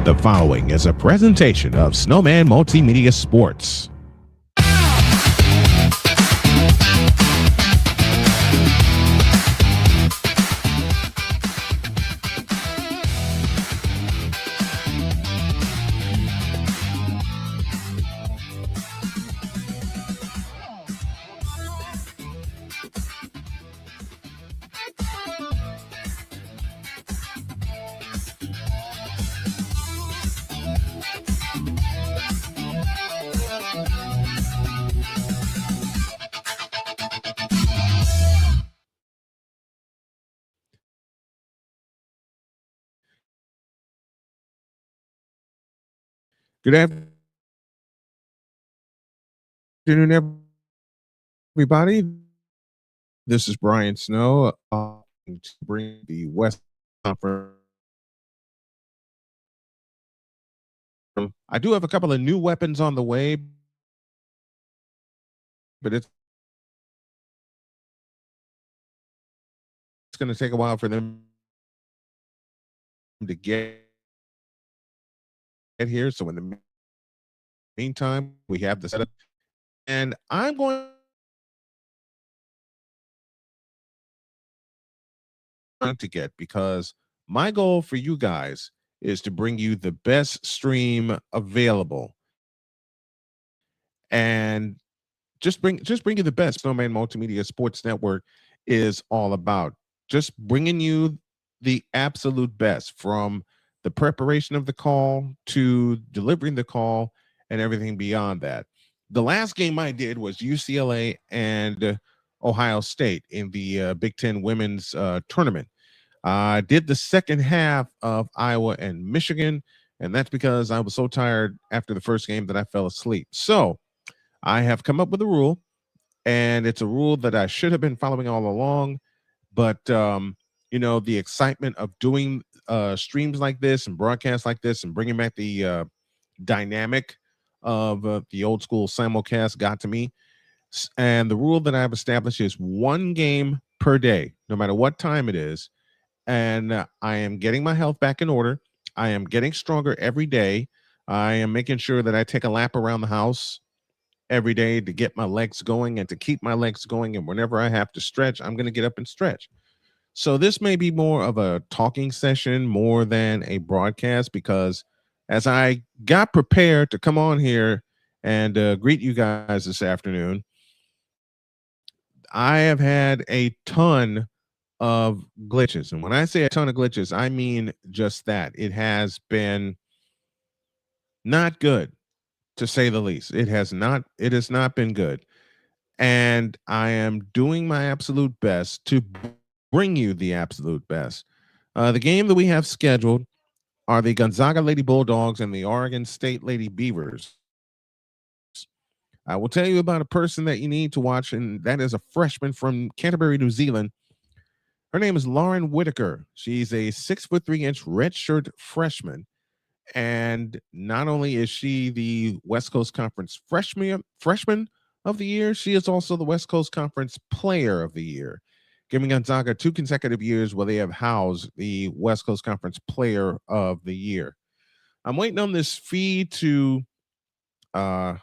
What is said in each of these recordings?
The following is a presentation of Snowman Multimedia Sports. Good afternoon, everybody. This is Brian Snow to bring the West Conference. I do have a couple of new weapons on the way, but it's going to take a while for them to get here. So in the meantime, we have the setup, and I'm going to get, because my goal for you guys is to bring you the best stream available, and just bring you the best. Snowman Multimedia Sports Network is all about just bringing you the absolute best, from the preparation of the call to delivering the call and everything beyond that. The last game I did was UCLA and Ohio State in the Big Ten Women's Tournament. I did the second half of Iowa and Michigan, and that's because I was so tired after the first game that I fell asleep. So I have come up with a rule, and it's a rule that I should have been following all along, but you know, the excitement of doing streams like this and broadcasts like this and bringing back the dynamic of the old school simulcast got to me. And the rule that I've established is one game per day, no matter what time it is. and I am getting my health back in order. I am getting stronger every day. I am making sure that I take a lap around the house every day to get my legs going and to keep my legs going. And whenever I have to stretch, I'm going to get up and stretch. So this may be more of a talking session more than a broadcast, because as I got prepared to come on here and greet you guys this afternoon, I have had a ton of glitches. And when I say a ton of glitches, I mean just that. It has been not good, to say the least. It has not been good. And I am doing my absolute best to bring you the absolute best. The game that we have scheduled are the Gonzaga Lady Bulldogs and the Oregon State Lady Beavers. I will tell you about a person that you need to watch, and that is a freshman from Canterbury, New Zealand. Her name is Lauren Whitaker. She's a 6'3" redshirt freshman. And not only is she the West Coast Conference freshman of the year, she is also the West Coast Conference Player of the Year, giving Gonzaga 2 consecutive years where they have housed the West Coast Conference Player of the Year. I'm waiting on this feed to uh,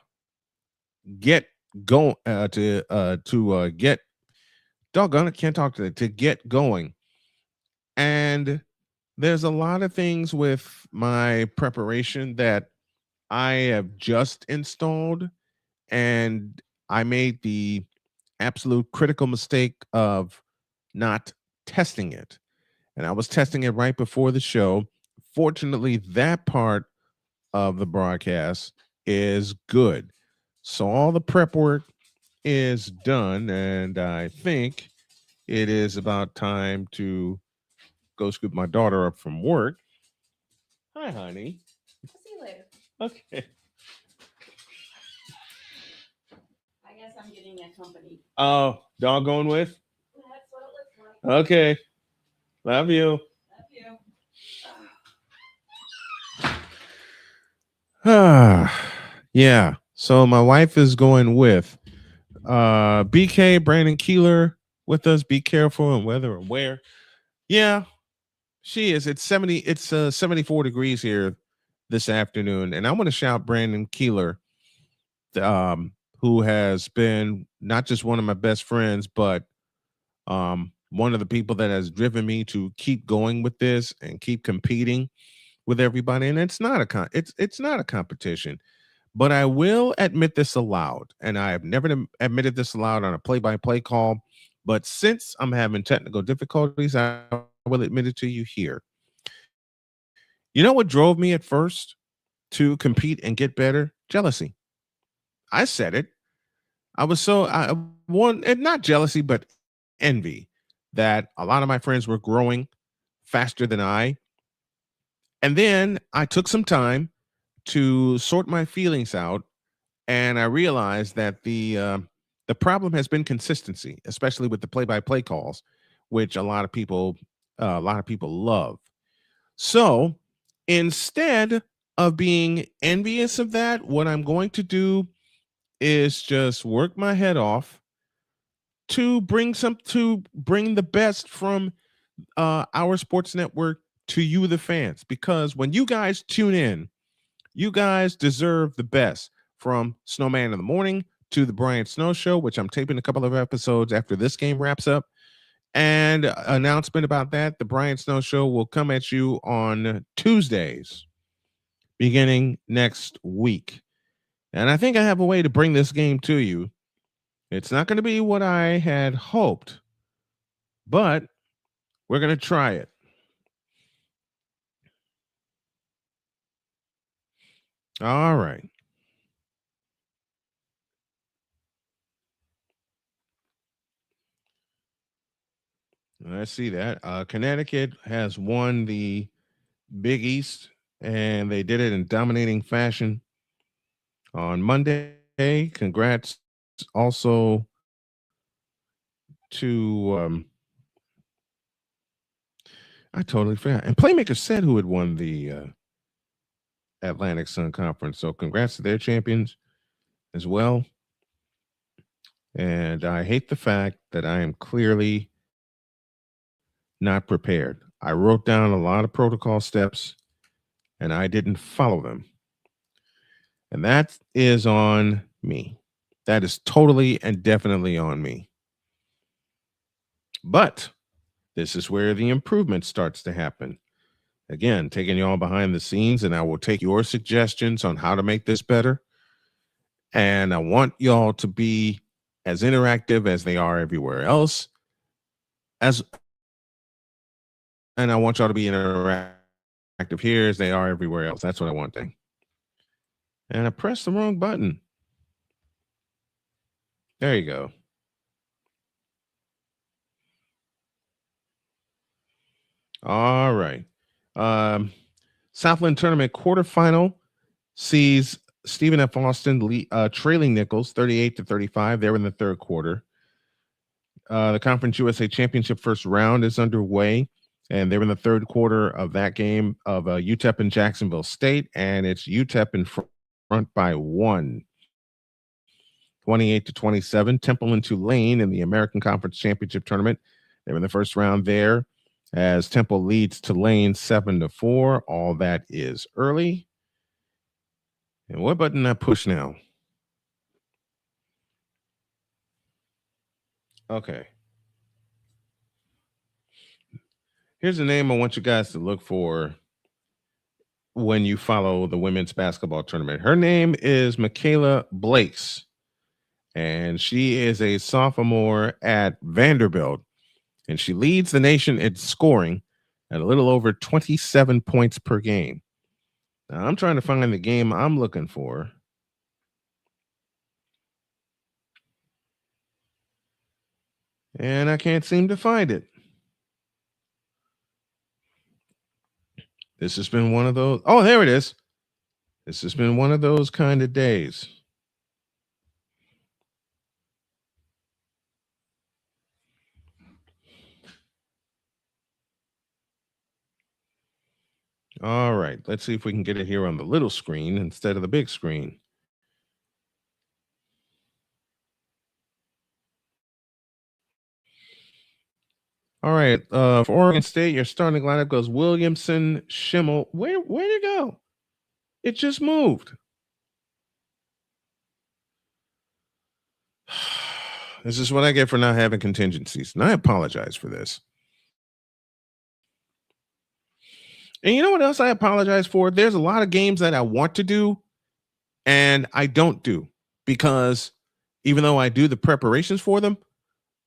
get going to get doggone it, can't talk to get going. And there's a lot of things with my preparation that I have just installed, and I made the absolute critical mistake of not testing it. And I was testing it right before the show. Fortunately, that part of the broadcast is good. So all the prep work is done, and I think it is about time to go scoop my daughter up from work. Hi, honey. I'll see you later. Okay. I guess I'm getting accompanied. Oh, dog going with? That's what it looks like. Okay. Love you. Love you. Yeah. So my wife is going with BK Brandon Keeler with us. Be careful and whether and where. Yeah, she is. It's 74 degrees here this afternoon. And I want to shout Brandon Keeler, who has been not just one of my best friends, but one of the people that has driven me to keep going with this and keep competing with everybody. And it's not a competition, but I will admit this aloud, and I have never admitted this aloud on a play-by-play call. But since I'm having technical difficulties, I will admit it to you here. You know what drove me at first to compete and get better? Jealousy. I said it. I one, and not jealousy, but envy that a lot of my friends were growing faster than I. And then I took some time to sort my feelings out, and I realized that the problem has been consistency, especially with the play-by-play calls, which a lot of people love. So instead of being envious of that, what I'm going to do is just work my head off to bring the best from our sports network to you, the fans, because when you guys tune in, you guys deserve the best, from Snowman in the Morning to the Brian Snow Show, which I'm taping a couple of episodes after this game wraps up. And announcement about that, the Brian Snow Show will come at you on Tuesdays beginning next week. And I think I have a way to bring this game to you. It's not going to be what I had hoped, but we're going to try it. All right. Let's see that. Connecticut has won the Big East, and they did it in dominating fashion on Monday. Congrats also to I totally forgot. And Playmaker said who had won the Atlantic Sun Conference. So congrats to their champions as well. And I hate the fact that I am clearly not prepared. I wrote down a lot of protocol steps and I didn't follow them. And that is on me. That is totally and definitely on me. But this is where the improvement starts to happen. Again, taking you all behind the scenes, and I will take your suggestions on how to make this better. And I want y'all to be as interactive as they are everywhere else. And I want y'all to be interactive here as they are everywhere else. That's what I want. And I pressed the wrong button. There you go. All right. Southland Tournament quarterfinal sees Stephen F. Austin trailing Nichols 38-35. They're in the third quarter. The Conference USA Championship first round is underway, and they're in the third quarter of that game of UTEP and Jacksonville State, and it's UTEP in front by 1. 28-27. Temple and Tulane in the American Conference Championship Tournament. They're in the first round there as Temple leads Tulane 7-4. All that is early. And what button I push now? Okay. Here's the name I want you guys to look for when you follow the women's basketball tournament. Her name is Michaela Blakes, and she is a sophomore at Vanderbilt, and she leads the nation in scoring at a little over 27 points per game. Now, I'm trying to find the game I'm looking for. And I can't seem to find it. This has been one of those. Oh, there it is. This has been one of those kind of days. All right. Let's see if we can get it here on the little screen instead of the big screen. All right. For Oregon State, your starting lineup goes Williamson, Schimmel. Where'd it go? It just moved. This is what I get for not having contingencies. And I apologize for this. And you know what else I apologize for? There's a lot of games that I want to do and I don't do because even though I do the preparations for them,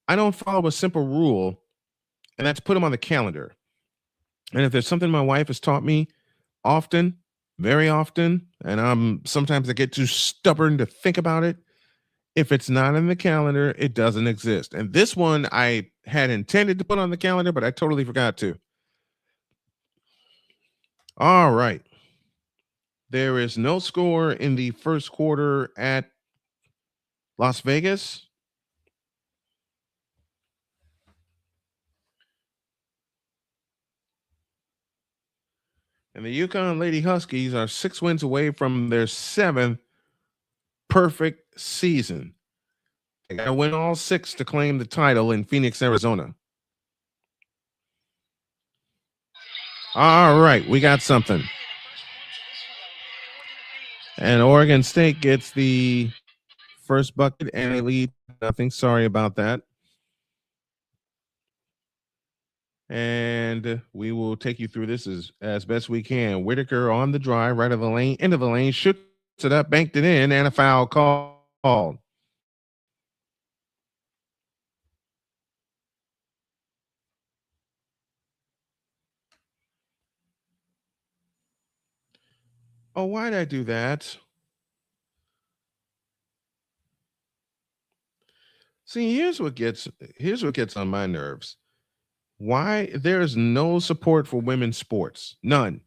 I don't follow a simple rule, and that's put them on the calendar. And if there's something my wife has taught me often, very often, and sometimes I get too stubborn to think about it, if it's not in the calendar, it doesn't exist. And this one I had intended to put on the calendar, but I totally forgot to. All right. There is no score in the first quarter at Las Vegas. And the Yukon Lady Huskies are 6 wins away from their 7th perfect season. They got to win all 6 to claim the title in Phoenix, Arizona. All right, we got something. And Oregon State gets the first bucket and they lead nothing. Sorry about that. And we will take you through this as best we can. Whitaker on the drive, right of the lane, into the lane, shoots it up, banked it in, and a foul called. Oh, why did I do that? See, here's what gets on my nerves. Why there's no support for women's sports? None.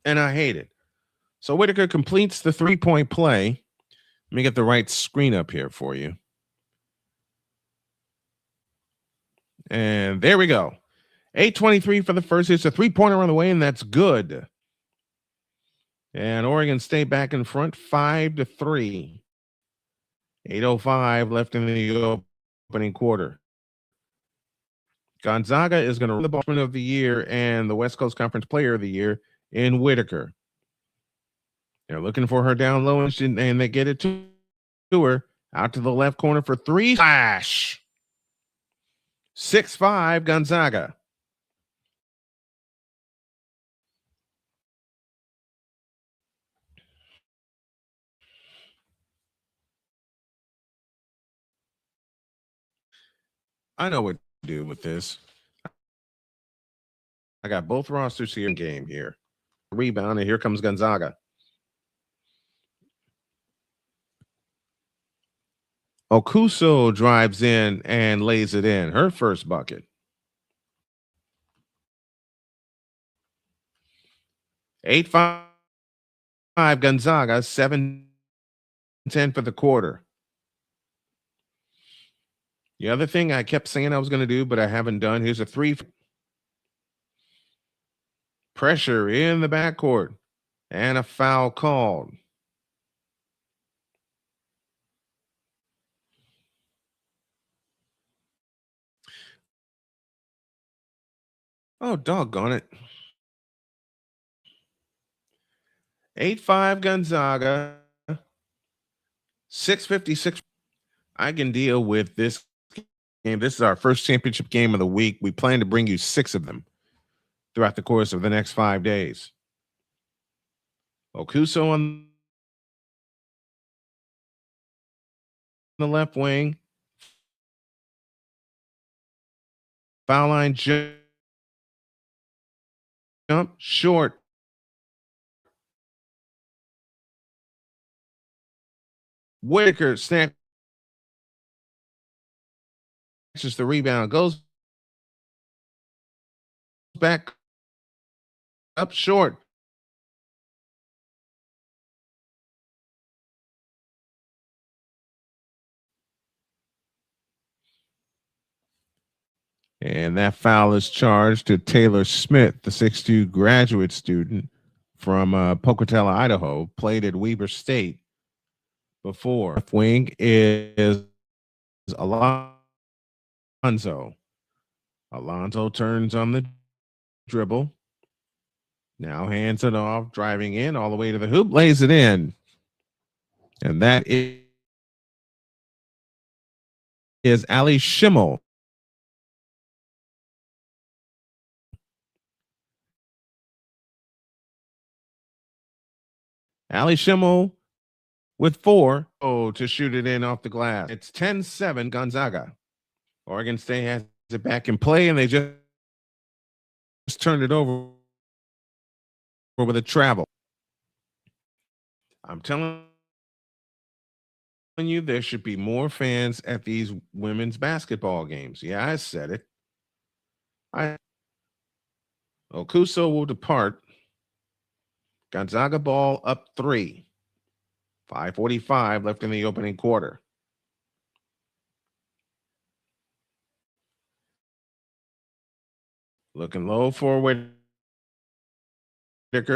And I hate it. So Whitaker completes the 3-point play. Let me get the right screen up here for you. And there we go. 8:23 for the first. It's a 3-pointer on the way, and that's good. And Oregon State back in front, 5-3. 8:05 left in the opening quarter. Gonzaga is going to win the Ballman of the Year and the West Coast Conference Player of the Year in Whitaker. They're looking for her down low, and they get it to her out to the left corner for three. Flash. 6-5 Gonzaga. I know what to do with this. I got both rosters here in game here. Rebound, and here comes Gonzaga. Okuso drives in and lays it in. Her first bucket. 8-5 Gonzaga, 7-10 for the quarter. The other thing I kept saying I was going to do, but I haven't done, here's a three. Pressure in the backcourt and a foul called. Oh, doggone it. 8-5 Gonzaga. 6:56. I can deal with this game. This is our first championship game of the week. We plan to bring you 6 of them throughout the course of the next 5 days. Okuso on the left wing. Foul line jump short. Whitaker snatches the rebound, goes back up short. And that foul is charged to Taylor Smith, the 6'2 graduate student from Pocatello, Idaho, played at Weber State before. Left wing is Alonzo. Alonzo turns on the dribble. Now hands it off, driving in all the way to the hoop, lays it in. And that is Ali Schimmel. Ali Schimmel with 4 to shoot it in off the glass. It's 10-7 Gonzaga. Oregon State has it back in play, and they just turned it over with a travel. I'm telling you, there should be more fans at these women's basketball games. Yeah, I said it. Okuso will depart. Gonzaga ball up 3. 5:45 left in the opening quarter. Looking low for Whitaker,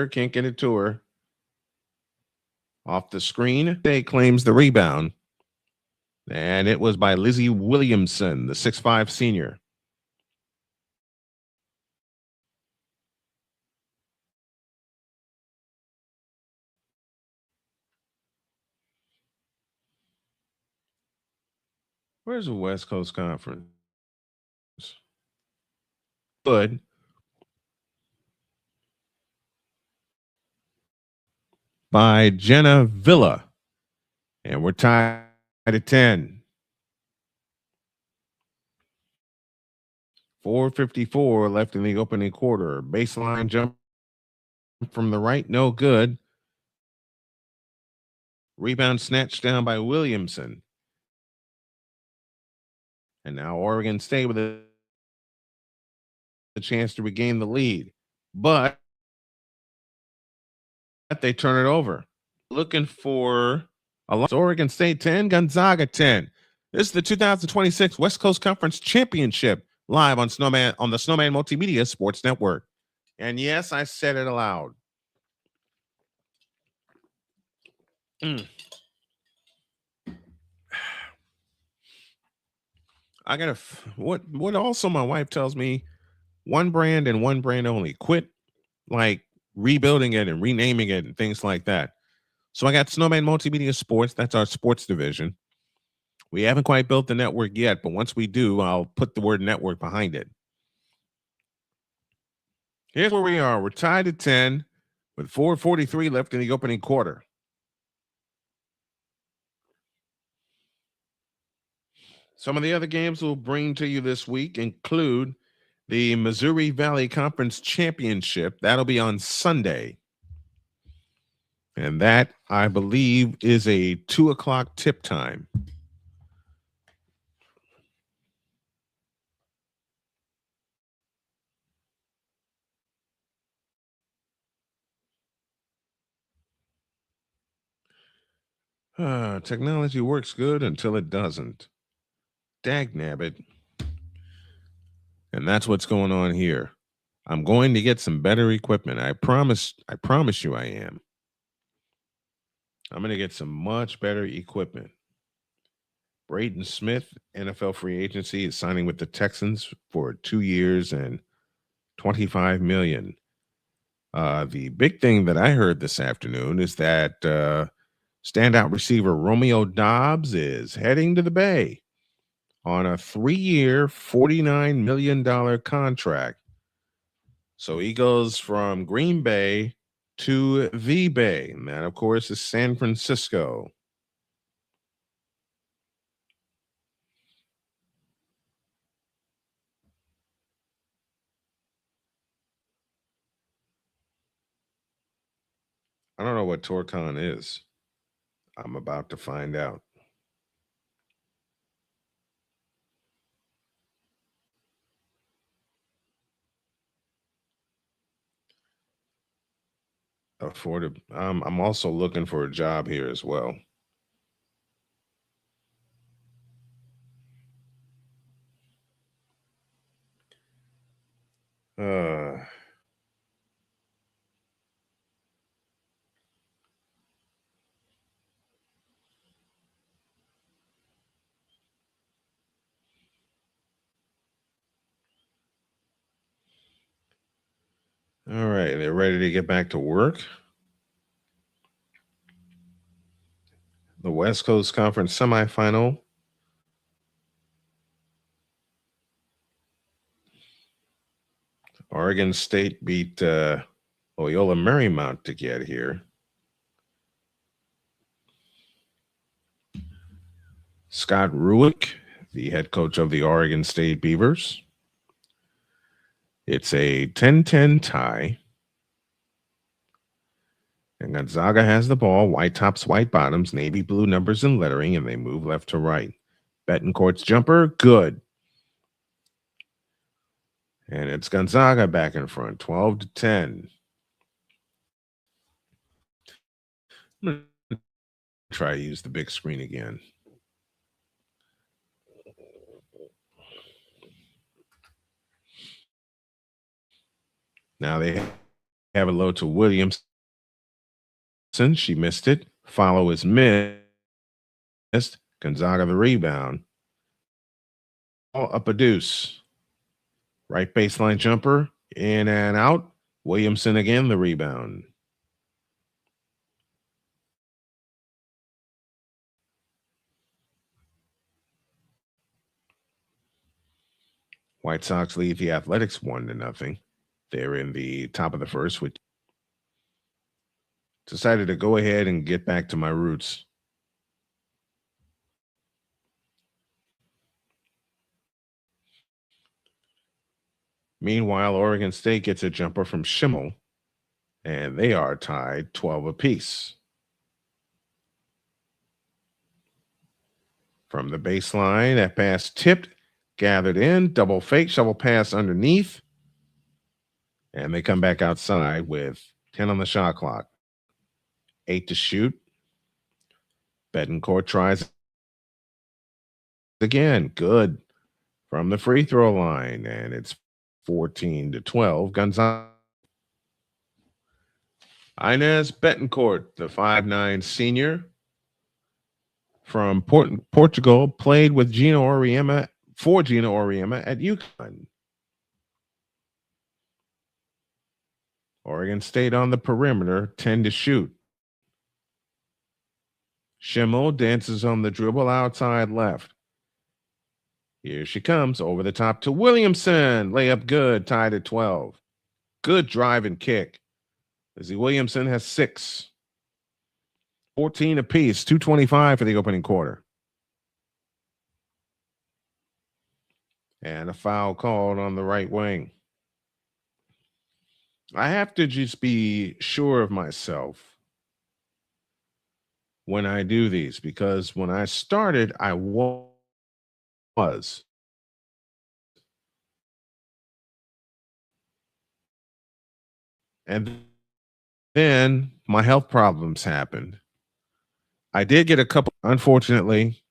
can't get it to her. Off the screen, Day claims the rebound. And it was by Lizzie Williamson, the 6'5 senior. Where's the West Coast Conference? Good. By Jenna Villa. And we're tied at 10. 4:54 left in the opening quarter. Baseline jump from the right, no good. Rebound snatched down by Williamson. And now Oregon State with a chance to regain the lead. But they turn it over. Looking for Oregon State 10, Gonzaga 10. This is the 2026 West Coast Conference Championship live on the Snowman Multimedia Sports Network. And yes, I said it aloud. I gotta what also my wife tells me, one brand and one brand only. Quit like rebuilding it and renaming it and things like that. So I got Snowman Multimedia Sports. That's our sports division. We haven't quite built the network yet, but once we do, I'll put the word network behind it. Here's where we are. We're tied at 10 with 4:43 left in the opening quarter. Some of the other games we'll bring to you this week include the Missouri Valley Conference Championship. That'll be on Sunday. And that, I believe, is a 2:00 tip time. Technology works good until it doesn't. Dagnabbit. And that's what's going on here. I'm going to get some better equipment. I promise you I am. I'm going to get some much better equipment. Braden Smith, NFL free agency, is signing with the Texans for 2 years and $25 million. The big thing that I heard this afternoon is that standout receiver Romeo Dobbs is heading to the Bay on a 3-year, $49 million contract. So he goes from Green Bay to the Bay. And that, of course, is San Francisco. I don't know what Torcon is. I'm about to find out. I'm also looking for a job here as well. All right, they're ready to get back to work. The West Coast Conference semifinal. Oregon State beat Loyola Marymount to get here. Scott Ruick, the head coach of the Oregon State Beavers. It's a 10-10 tie. And Gonzaga has the ball, white tops, white bottoms, navy blue numbers and lettering, and they move left to right. Betancourt's jumper, good. And it's Gonzaga back in front, 12-10. I'm going to try to use the big screen again. Now they have it low to Williams. She missed it. Follow is missed. Gonzaga the rebound. All up a deuce. Right baseline jumper. In and out. Williamson again the rebound. White Sox lead the Athletics 1-0. They're in the top of the first, which decided to go ahead and get back to my roots. Meanwhile, Oregon State gets a jumper from Schimmel, and they are tied 12 apiece. From the baseline, that pass tipped, gathered in, double fake, shovel pass underneath, and they come back outside with 10 on the shot clock. 8 to shoot. Betancourt tries again. Good. From the free throw line, and it's 14-12. Gonzaga. Inez Betancourt, the 5'9" senior from Portugal, played with Gino Auriemma for Gina Auriemma at UConn. Oregon State on the perimeter, 10 to shoot. Schimmel dances on the dribble outside left. Here she comes over the top to Williamson. Layup good, tied at 12. Good drive and kick. Lizzie Williamson has 6. 14 apiece, 2:25 for the opening quarter. And a foul called on the right wing. I have to just be sure of myself when I do these, because when I started, I was. And then my health problems happened. I did get a couple, unfortunately.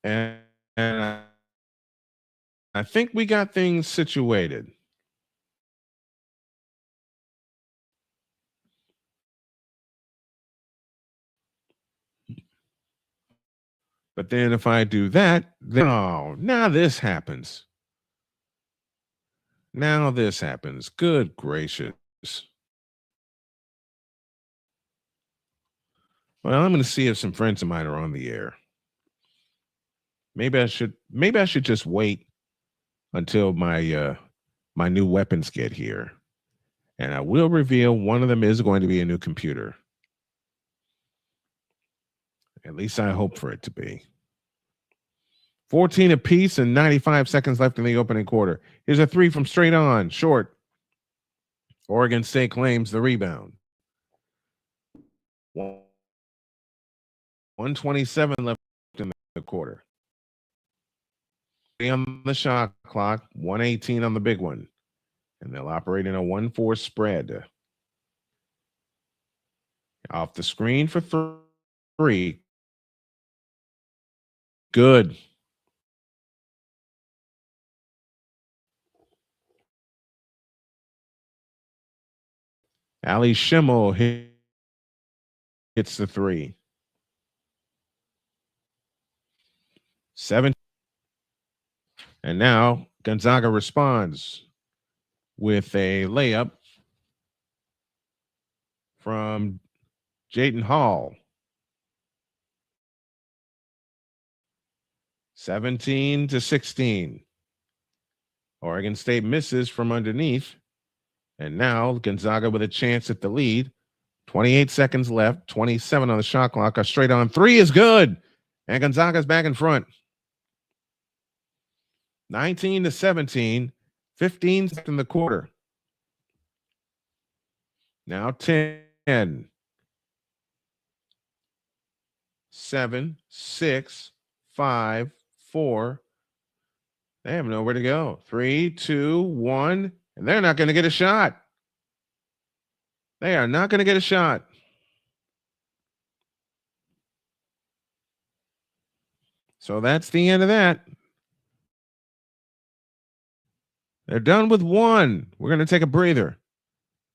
And I think we got things situated. But then if I do that, then now this happens. Now this happens. Good gracious. Well, I'm going to see if some friends of mine are on the air. Maybe I should just wait until my my new weapons get here. And I will reveal one of them is going to be a new computer. At least I hope for it to be. 14 apiece and 95 seconds left in the opening quarter. Here's a 3 from straight on, short. Oregon State claims the rebound. 1:27 left in the quarter. 3 on the shot clock, 1:18 on the big one. And they'll operate in a 1-4 spread. Off the screen for 3. Good. Ali Schimmel hits the 3. 7. And now Gonzaga responds with a layup from Jayden Hall. 17-16. Oregon State misses from underneath. And now Gonzaga with a chance at the lead. 28 seconds left, 27 on the shot clock. A straight on 3 is good. And Gonzaga's back in front. 19-17, 15 in the quarter. Now 10, 7, 6, 5, 4. They have nowhere to go. 3, 2, 1, and they're not going to get a shot. They are not going to get a shot. So that's the end of that. They're done with 1. We're going to take a breather.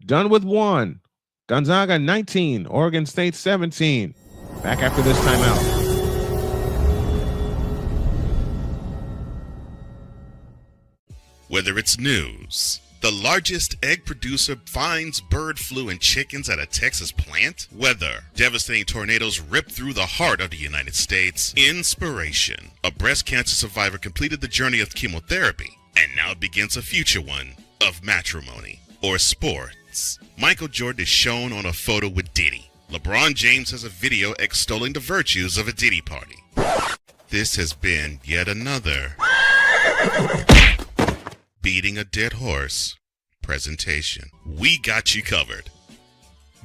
Done with 1. Gonzaga 19, Oregon State 17. Back after this timeout. Whether it's news, the largest egg producer finds bird flu in chickens at a Texas plant, weather, devastating tornadoes rip through the heart of the United States, inspiration, a breast cancer survivor completed the journey of chemotherapy, and now begins a future one of matrimony or sports. Michael Jordan is shown on a photo with Diddy. LeBron James has a video extolling the virtues of a Diddy party. This has been yet another beating a dead horse presentation. We got you covered.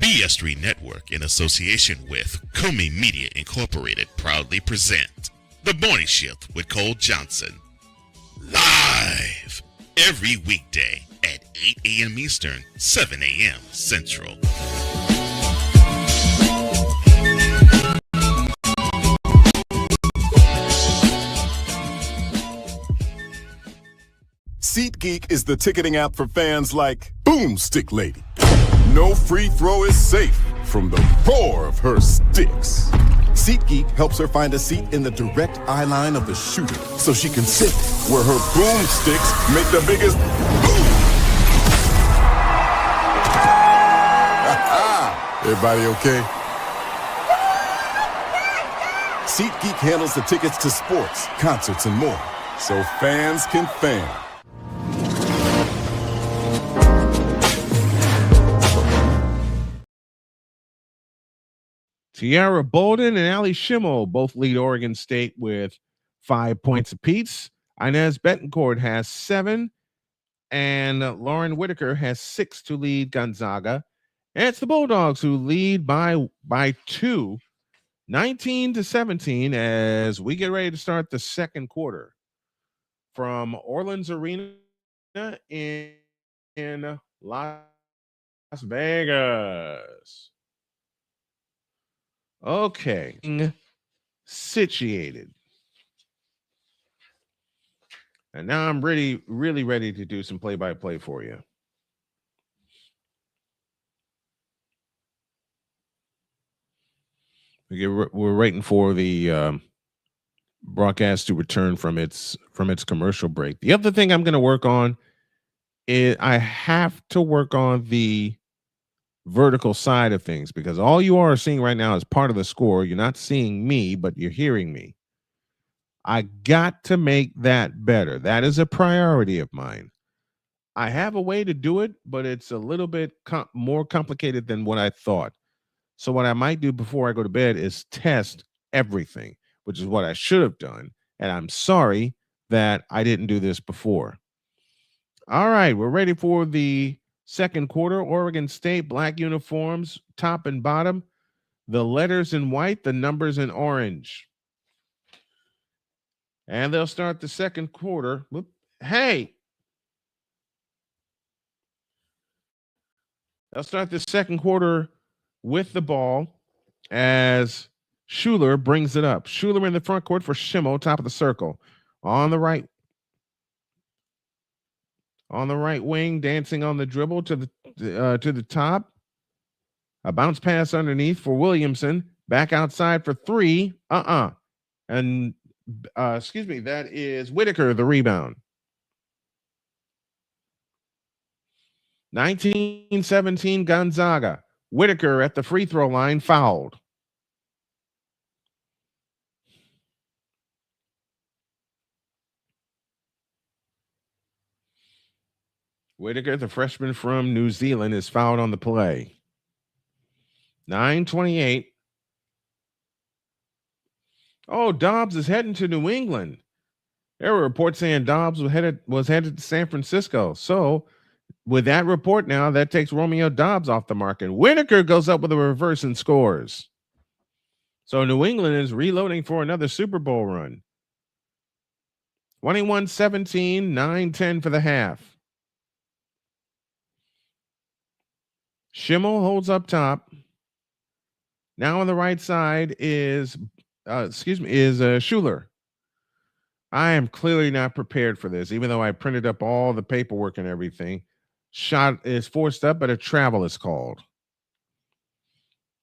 BS3 Network, in association with Comey Media Incorporated, proudly present The Morning Shift with Cole Johnson. Live every weekday at 8 a.m. Eastern, 7 a.m. Central. SeatGeek is the ticketing app for fans like Boomstick Lady. No free throw is safe from the roar of her sticks. SeatGeek helps her find a seat in the direct eye line of the shooter so she can sit where her boomsticks make the biggest boom. Everybody okay? SeatGeek handles the tickets to sports, concerts, and more, so fans can fan. Tiara Bolden and Allie Schimmel both lead Oregon State with 5 points apiece. Inez Betancourt has 7, and Lauren Whitaker has 6 to lead Gonzaga. And it's the Bulldogs who lead by 2, 19-17, as we get ready to start the second quarter from Orleans Arena in Las Vegas. Okay, situated. And now I'm really ready to do some play-by-play for you. We're waiting for the broadcast to return from its commercial break. The other thing I'm going to work on is I have to work on the vertical side of things, because all you are seeing right now is part of the score. You're not seeing me, but you're hearing me. I got to make that better. That is a priority of mine. I have a way to do it, but it's a little bit more complicated than what I thought. So what I might do before I go to bed is test everything, which is what I should have done. And I'm sorry that I didn't do this before. All right, we're ready for the second quarter. Oregon State, black uniforms, top and bottom. The letters in white, the numbers in orange. And they'll start the second quarter. Hey! They'll start the second quarter with the ball as Schuler brings it up. Schuler in the front court for Schimmel, top of the circle. On the right wing, dancing on the dribble to the top. A bounce pass underneath for Williamson. Back outside for 3. And that is Whitaker, the rebound. 19-17 Gonzaga. Whitaker at the free throw line, fouled. Whitaker, the freshman from New Zealand, is fouled on the play. 9:28. Oh, Dobbs is heading to New England. There were reports saying Dobbs was headed to San Francisco. So with that report now, that takes Romeo Dobbs off the market. Whitaker goes up with a reverse and scores. So New England is reloading for another Super Bowl run. 21-17, 9-10 for the half. Schimmel holds up top. Now on the right side is Schuler. I am clearly not prepared for this, even though I printed up all the paperwork and everything. Shot is forced up, but a travel is called.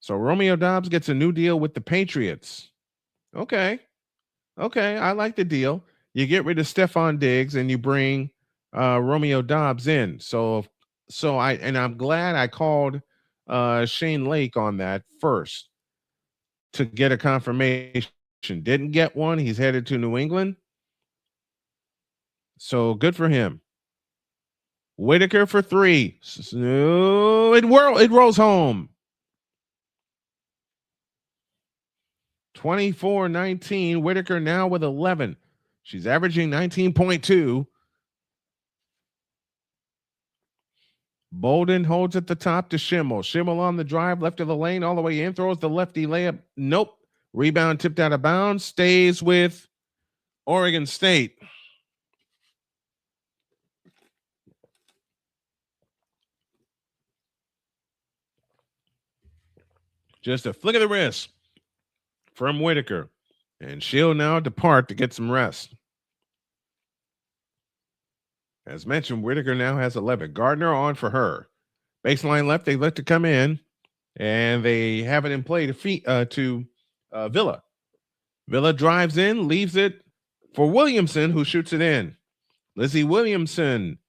So Romeo Dobbs gets a new deal with the Patriots. Okay, I like the deal. You get rid of Stephon Diggs and you bring Romeo Dobbs in. So I'm glad I called Shane Lake on that first to get a confirmation. Didn't get one. He's headed to New England. So good for him. Whitaker for 3. So it rolls home. 24-19. Whitaker now with 11. She's averaging 19.2. Bolden holds at the top to Schimmel. Schimmel on the drive, left of the lane, all the way in, throws the lefty layup. Nope. Rebound tipped out of bounds. Stays with Oregon State. Just a flick of the wrist from Whitaker. And she'll now depart to get some rest. As mentioned, Whitaker now has 11. Gardner on for her. Baseline left, they let to come in. And they have it in play to Villa. Villa drives in, leaves it for Williamson, who shoots it in. Lizzie Williamson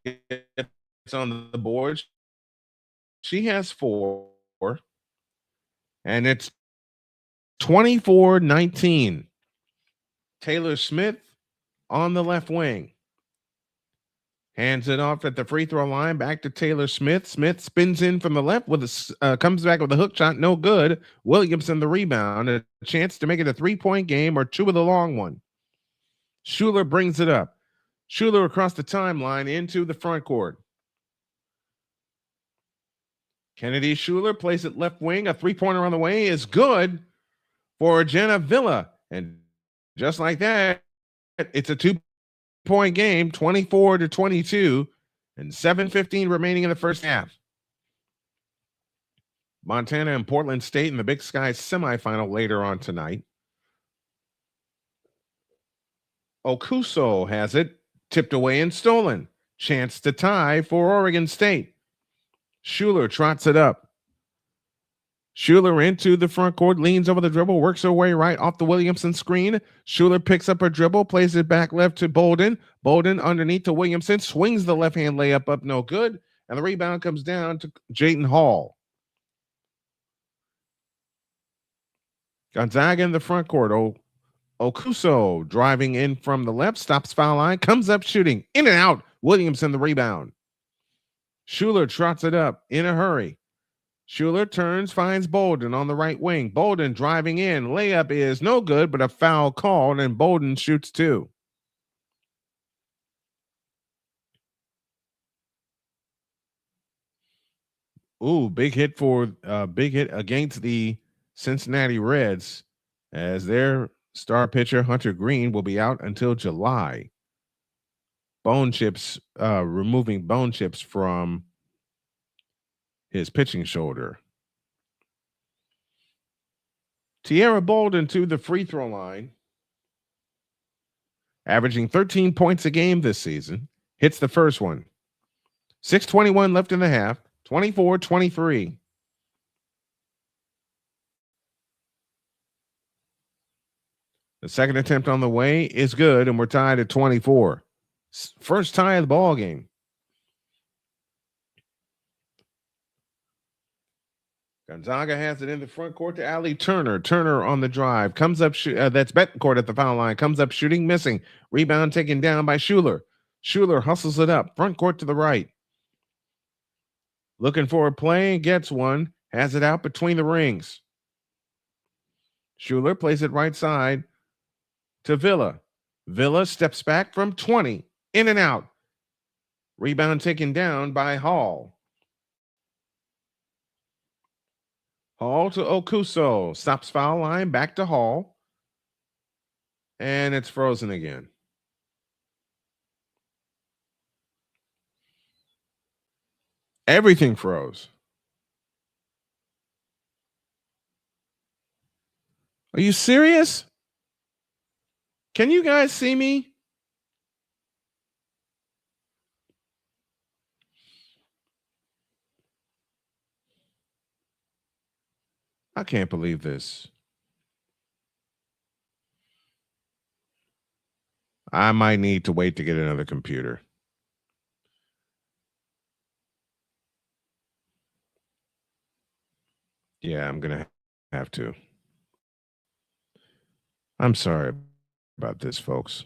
gets on the board. She has 4, and it's 24-19. Taylor Smith on the left wing. Hands it off at the free throw line, back to Taylor Smith. Smith spins in from the left with comes back with a hook shot, no good. Williamson the rebound, a chance to make it a 3-point game or 2 with a long one. Schuler brings it up. Schuler across the timeline into the front court. Kennedy Schuler plays it left wing. A 3-pointer on the way is good for Jenna Villa. And just like that, it's a 2-point game, 24-22, and 7:15 remaining in the first half. Montana and Portland State in the Big Sky semifinal later on tonight. Okuso has it, tipped away and stolen. Chance to tie for Oregon State. Schuler trots it up. Schuler into the front court, leans over the dribble, works her way right off the Williamson screen. Schuler picks up her dribble, plays it back left to Bolden. Bolden underneath to Williamson, swings the left-hand layup up, no good. And the rebound comes down to Jayden Hall. Gonzaga in the front court. Okuso driving in from the left, stops foul line, comes up shooting, in and out. Williamson the rebound. Schuler trots it up in a hurry. Schuler turns, finds Bolden on the right wing. Bolden driving in. Layup is no good, but a foul called, and Bolden shoots 2. Ooh, big hit against the Cincinnati Reds, as their star pitcher Hunter Green will be out until July. Removing bone chips from his pitching shoulder. Tierra Bolden to the free throw line, averaging 13 points a game this season. Hits the first one. 6:21 left in the half. 24-23. The second attempt on the way is good, and we're tied at 24. First tie of the ball game. Gonzaga has it in the front court to Allie Turner. Turner on the drive. Comes up, that's Betancourt at the foul line. Comes up shooting, missing. Rebound taken down by Schuler. Schuler hustles it up. Front court to the right. Looking for a play, gets one. Has it out between the rings. Schuler plays it right side to Villa. Villa steps back from 20. In and out. Rebound taken down by Hall. Hall to Okuso. Stops foul line. Back to Hall. And it's frozen again. Everything froze. Are you serious? Can you guys see me? I can't believe this. I might need to wait to get another computer. Yeah, I'm going to have to. I'm sorry about this, folks.